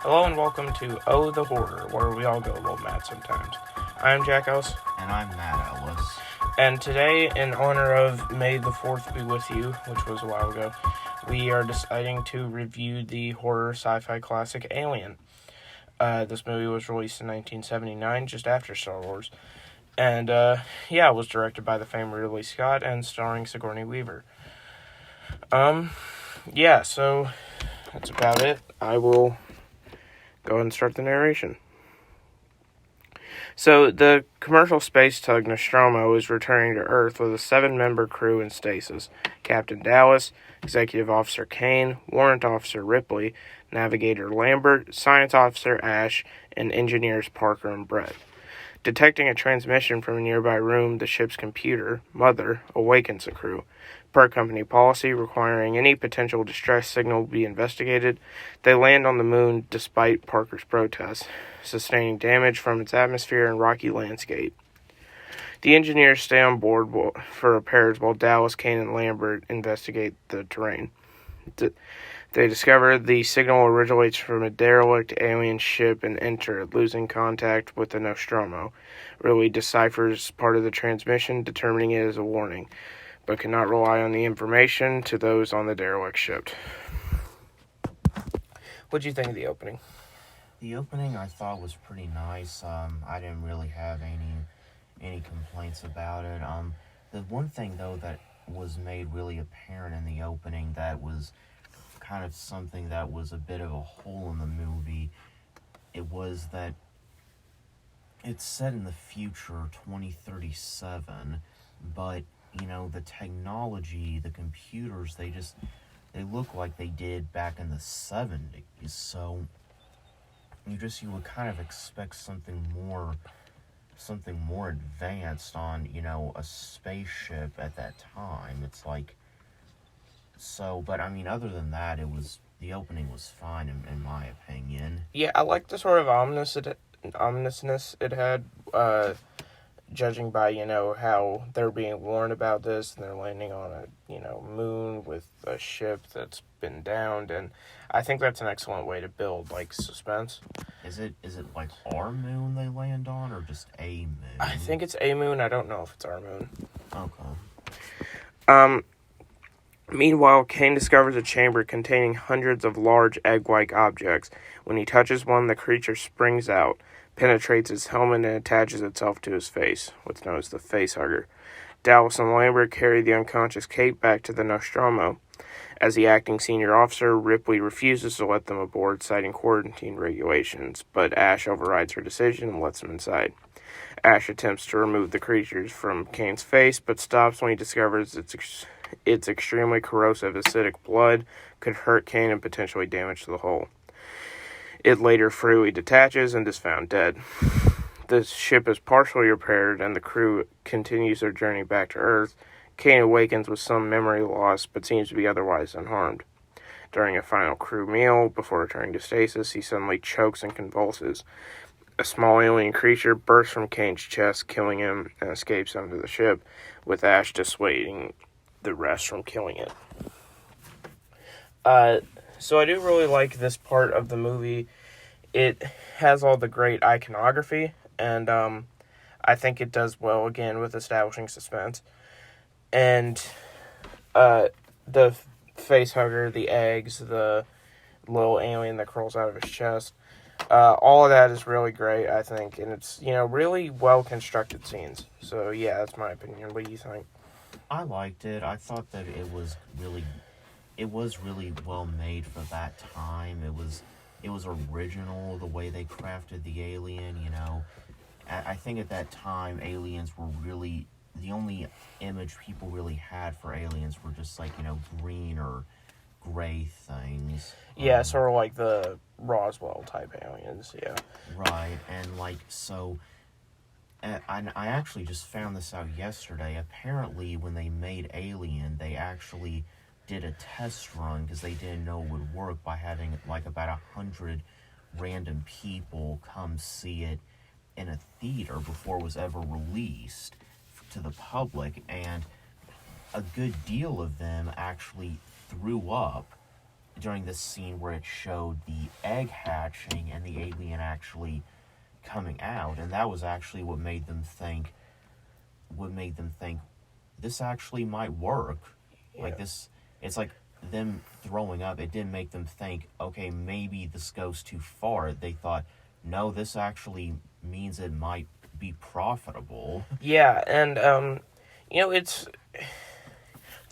Hello and welcome to Oh the Horror, where we all go a little mad sometimes. I'm Jack Ellis, And I'm Matt Ellis. and today, in honor of May the 4th be with you, which was a while ago, we are deciding to review the horror sci-fi classic Alien. This movie was released in 1979, just after Star Wars, and it was directed by the famed Ridley Scott and starring Sigourney Weaver. So that's about it. I will go ahead and start the narration. So, the commercial space tug Nostromo is returning to Earth with a 7-member crew in stasis. Captain Dallas, Executive Officer Kane, Warrant Officer Ripley, Navigator Lambert, Science Officer Ash, and Engineers Parker and Brett. Detecting a transmission from a nearby room, the ship's computer, Mother, awakens the crew. Per company policy requiring any potential distress signal be investigated, they land on the moon despite Parker's protests, sustaining damage from its atmosphere and rocky landscape. The engineers stay on board for repairs while Dallas, Kane, and Lambert investigate the terrain. They discover the signal originates from a derelict alien ship and enter, losing contact with the Nostromo. Ridley deciphers part of the transmission, determining it as a warning, but cannot rely on the information to those on the derelict ship. What'd you think of the opening? The opening I thought was pretty nice. I didn't really have any complaints about it. The one thing though that was made really apparent in the opening that was kind of something that was a bit of a hole in the movie, it was that it's set in the future, 2037, but the technology, the computers, they look like they did back in the 70s. So you would kind of expect something more advanced on, a spaceship at that time. It's like, so, but I mean, other than that, the opening was fine in my opinion. Yeah, I like the sort of ominousness it had, judging by, how they're being warned about this, and they're landing on a, moon with a ship that's been downed, and I think that's an excellent way to build, suspense. Is it like our moon they land on, or just a moon? I think it's a moon. I don't know if it's our moon. Okay. Meanwhile, Kane discovers a chamber containing hundreds of large egg-like objects. When he touches one, the creature springs out, penetrates his helmet, and attaches itself to his face, what's known as the facehugger. Dallas and Lambert carry the unconscious Kate back to the Nostromo. As the acting senior officer, Ripley refuses to let them aboard, citing quarantine regulations, but Ash overrides her decision and lets them inside. Ash attempts to remove the creatures from Kane's face, but stops when he discovers its extremely corrosive acidic blood could hurt Kane and potentially damage the hull. It later freely detaches and is found dead. The ship is partially repaired and the crew continues their journey back to Earth. Kane awakens with some memory loss but seems to be otherwise unharmed. During a final crew meal, before returning to stasis, he suddenly chokes and convulses. A small alien creature bursts from Kane's chest, killing him, and escapes onto the ship, with Ash dissuading the rest from killing it. So I do really like this part of the movie. It has all the great iconography, and I think it does well, again, with establishing suspense. And the facehugger, the eggs, the little alien that crawls out of his chest, all of that is really great, I think, and it's, really well-constructed scenes. So, yeah, that's my opinion. What do you think? I liked it. I thought that it was really well made for that time. It was original, the way they crafted the alien, I think at that time, aliens were really, the only image people really had for aliens were just green or gray things. Yeah, sort of like the Roswell type aliens, yeah. Right, and so, I actually just found this out yesterday. Apparently, when they made Alien, they actually did a test run because they didn't know it would work by having about 100 random people come see it in a theater before it was ever released to the public, and a good deal of them actually threw up during this scene where it showed the egg hatching and the alien actually coming out, and that was actually what made them think this actually might work. Yeah. Like this, it's like them throwing up. It didn't make them think, okay, maybe this goes too far. They thought, no, this actually means it might be profitable. Yeah, and it's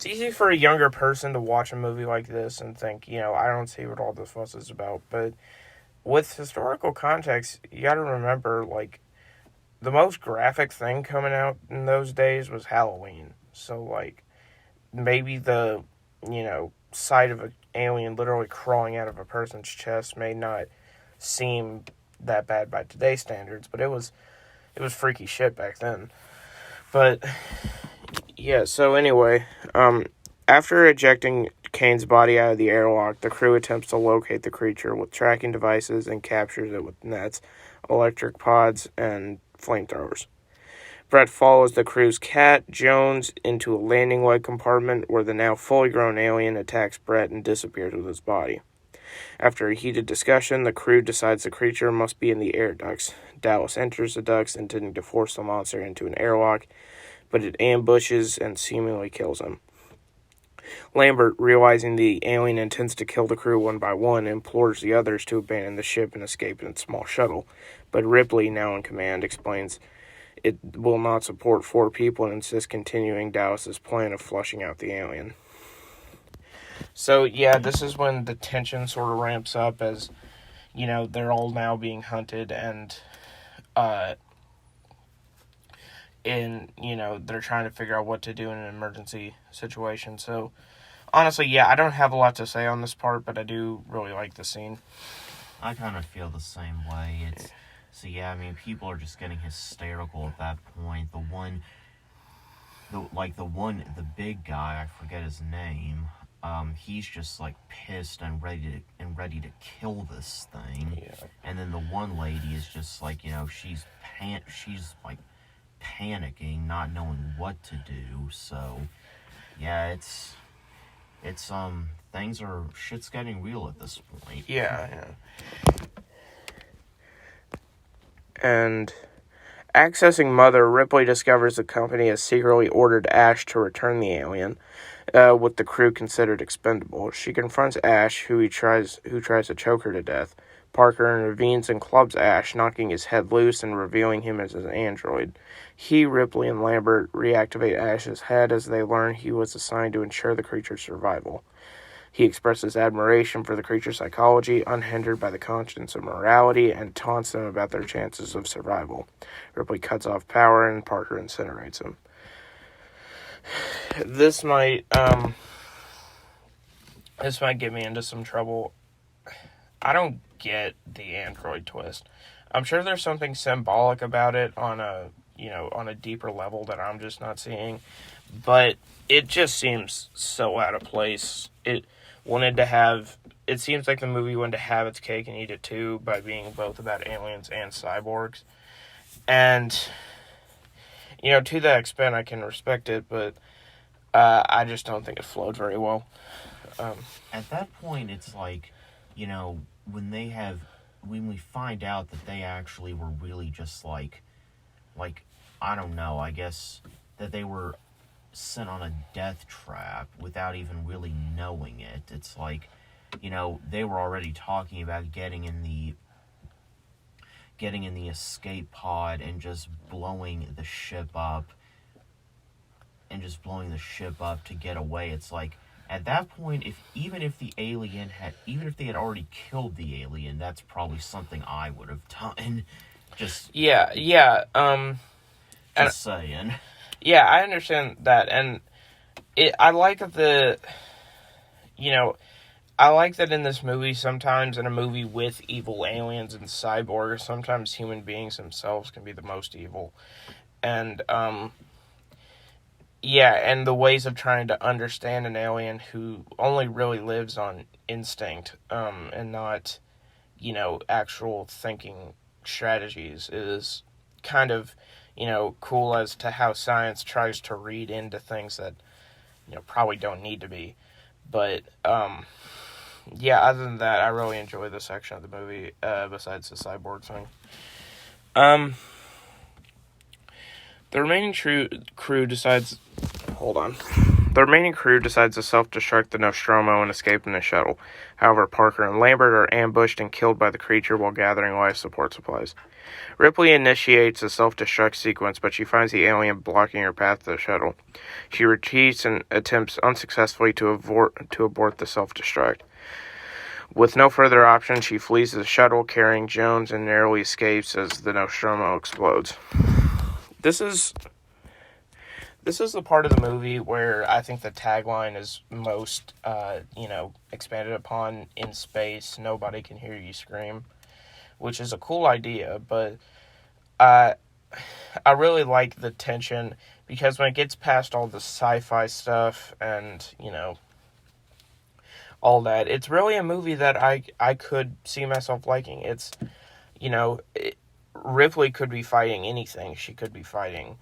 easy for a younger person to watch a movie like this and think, I don't see what all this fuss is about. But with historical context, you got to remember, like, the most graphic thing coming out in those days was Halloween. So, like, maybe the, sight of an alien literally crawling out of a person's chest may not seem that bad by today's standards, but it was freaky shit back then. But yeah, so anyway, after ejecting Kane's body out of the airlock, the crew attempts to locate the creature with tracking devices and captures it with nets, electric pods, and flamethrowers. Brett follows the crew's cat, Jones, into a landing leg compartment where the now fully grown alien attacks Brett and disappears with his body. After a heated discussion, the crew decides the creature must be in the air ducts. Dallas enters the ducts, intending to force the monster into an airlock, but it ambushes and seemingly kills him. Lambert, realizing the alien intends to kill the crew one by one, implores the others to abandon the ship and escape in its small shuttle, but Ripley, now in command, explains it will not support 4 people and insists continuing Dallas's plan of flushing out the alien. So, yeah, this is when the tension sort of ramps up as, they're all now being hunted and, they're trying to figure out what to do in an emergency situation. So, honestly, yeah, I don't have a lot to say on this part, but I do really like the scene. I kind of feel the same way. So yeah, I mean, people are just getting hysterical at that point. The big guy, I forget his name. He's just like pissed and ready to kill this thing. Yeah. And then the one lady is just like, she's like panicking, not knowing what to do. So yeah, shit's getting real at this point. Yeah. And accessing Mother, Ripley discovers the company has secretly ordered Ash to return the alien, with the crew considered expendable. She confronts Ash, who tries to choke her to death. Parker intervenes and clubs Ash, knocking his head loose and revealing him as an android. He, Ripley, and Lambert reactivate Ash's head as they learn he was assigned to ensure the creature's survival. He expresses admiration for the creature's psychology, unhindered by the conscience of morality, and taunts them about their chances of survival. Ripley cuts off power, and Parker incinerates him. This might get me into some trouble. I don't get the android twist. I'm sure there's something symbolic about it on a deeper level that I'm just not seeing, but it just seems so out of place. It seems like the movie wanted to have its cake and eat it too by being both about aliens and cyborgs. And, to that extent, I can respect it, but I just don't think it flowed very well. At that point, it's like, when we find out that they actually were really just like, I don't know, I guess that they were sent on a death trap without even really knowing it. It's like, they were already talking about getting in the escape pod and just blowing the ship up to get away. It's like, at that point, even if they had already killed the alien, that's probably something I would have done. Just saying. Yeah, I understand that, and I like that in this movie, sometimes in a movie with evil aliens and cyborgs, sometimes human beings themselves can be the most evil. And, and the ways of trying to understand an alien who only really lives on instinct, and not, actual thinking strategies is kind of, cool as to how science tries to read into things that, probably don't need to be. But, yeah, other than that, I really enjoy this section of the movie, besides the cyborg thing. Um, the remaining crew decides... Hold on. The remaining crew decides to self-destruct the Nostromo and escape in the shuttle. However, Parker and Lambert are ambushed and killed by the creature while gathering life support supplies. Ripley initiates a self-destruct sequence, but she finds the alien blocking her path to the shuttle. She retreats and attempts unsuccessfully to abort the self-destruct. With no further option, she flees the shuttle carrying Jones and narrowly escapes as the Nostromo explodes. This is the part of the movie where I think the tagline is most, expanded upon. In space, nobody can hear you scream, which is a cool idea, but I really like the tension, because when it gets past all the sci-fi stuff and, all that, it's really a movie that I could see myself liking. It's, Ripley could be fighting anything. She could be fighting,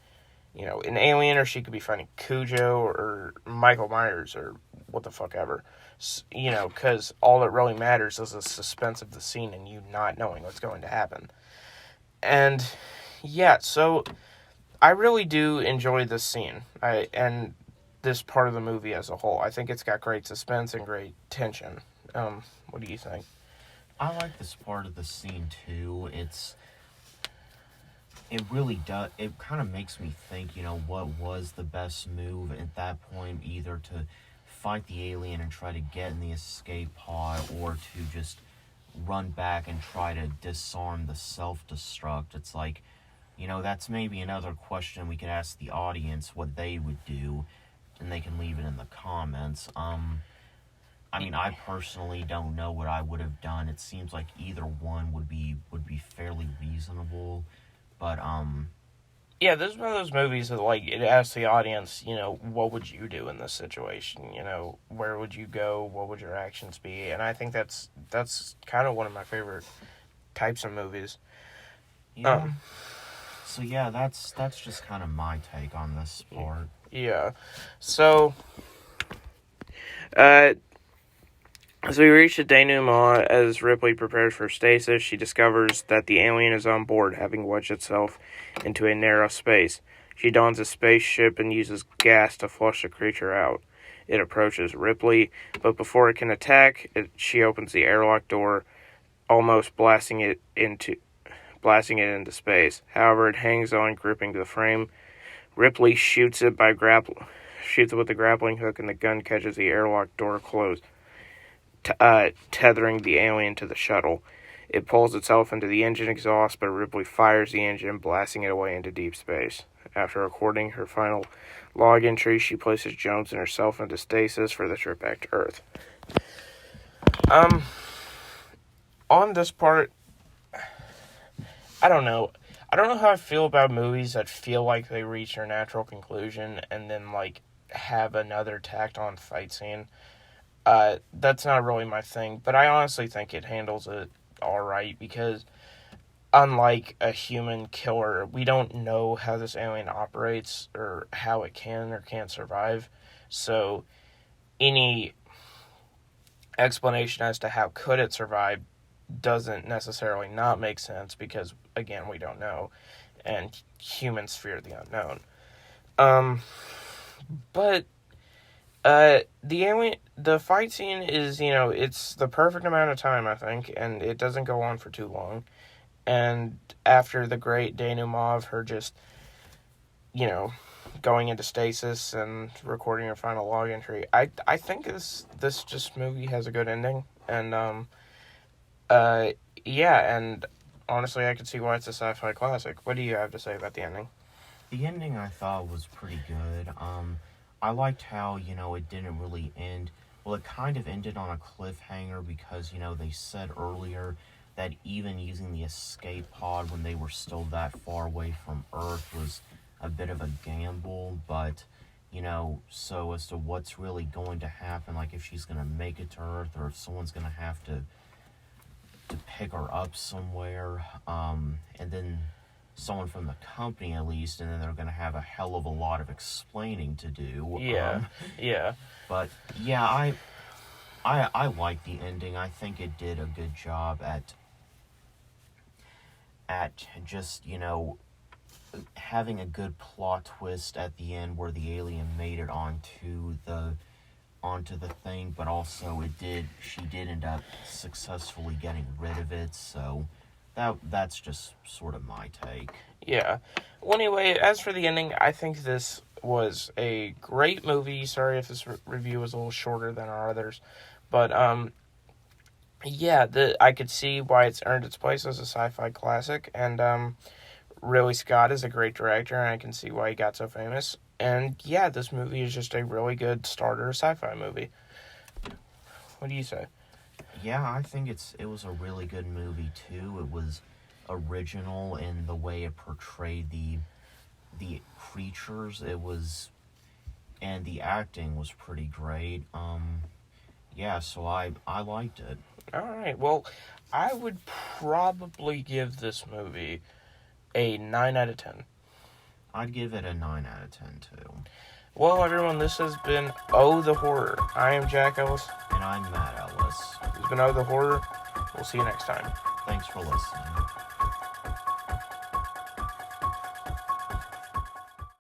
an alien, or she could be fighting Cujo or Michael Myers or what the fuck ever. Because all that really matters is the suspense of the scene and you not knowing what's going to happen. And, yeah, so I really do enjoy this scene. And this part of the movie as a whole. I think it's got great suspense and great tension. What do you think? I like this part of the scene too. It really does. It kind of makes me think, what was the best move at that point, either to fight the alien and try to get in the escape pod, or to just run back and try to disarm the self-destruct. It's like, that's maybe another question we could ask the audience what they would do, and they can leave it in the comments. I personally don't know what I would have done. It seems like either one would be fairly reasonable, but yeah, this is one of those movies that, like, it asks the audience, what would you do in this situation? Where would you go? What would your actions be? And I think that's kind of one of my favorite types of movies. Yeah. So yeah, that's just kind of my take on this part. Yeah. So, as we reach the denouement, as Ripley prepares for stasis, she discovers that the alien is on board, having wedged itself into a narrow space. She dons a spaceship and uses gas to flush the creature out. It approaches Ripley, but before it can attack, she opens the airlock door, almost blasting it into space. However, it hangs on, gripping the frame. Ripley shoots it with the grappling hook, and the gun catches the airlock door closed, tethering the alien to the shuttle. It pulls itself into the engine exhaust, but Ripley fires the engine, blasting it away into deep space. After recording her final log entry, she places Jones and herself into stasis for the trip back to Earth. On this part, I don't know. I don't know how I feel about movies that feel like they reach their natural conclusion and then, like, have another tacked on fight scene. That's not really my thing, but I honestly think it handles it alright, because unlike a human killer, we don't know how this alien operates or how it can or can't survive. So any explanation as to how could it survive doesn't necessarily not make sense, because, again, we don't know, and humans fear the unknown. But the fight scene is, it's the perfect amount of time, I think, and it doesn't go on for too long. And after the great denouement of her just, going into stasis and recording her final log entry, I think this just movie has a good ending. And, yeah, and honestly, I can see why it's a sci-fi classic. What do you have to say about the ending? The ending I thought was pretty good. I liked how, it didn't really end. Well, it kind of ended on a cliffhanger because, they said earlier that even using the escape pod when they were still that far away from Earth was a bit of a gamble, but, so as to what's really going to happen, like if she's going to make it to Earth or if someone's going to have to pick her up somewhere, and then someone from the company at least, and then they're going to have a hell of a lot of explaining to do. Yeah, yeah. But, yeah, I like the ending. I think it did a good job at just, having a good plot twist at the end where the alien made it onto the thing, but also she did end up successfully getting rid of it, so that's just sort of my take. Yeah. Well, anyway, as for the ending, I think this was a great movie. Sorry if this review was a little shorter than our others, but yeah, I could see why it's earned its place as a sci-fi classic, and Ridley Scott is a great director, and I can see why he got so famous. And yeah, this movie is just a really good starter sci-fi movie. What do you say? Yeah, I think it was a really good movie too. It was original in the way it portrayed the creatures. It was and the acting was pretty great. Yeah, so I liked it. All right. Well, I would probably give this movie a 9 out of 10. I'd give it a 9 out of 10 too. Well, everyone, this has been Oh the Horror. I am Jack Ellis. And I'm Matt Ellis. This has been Oh the Horror. We'll see you next time. Thanks for listening.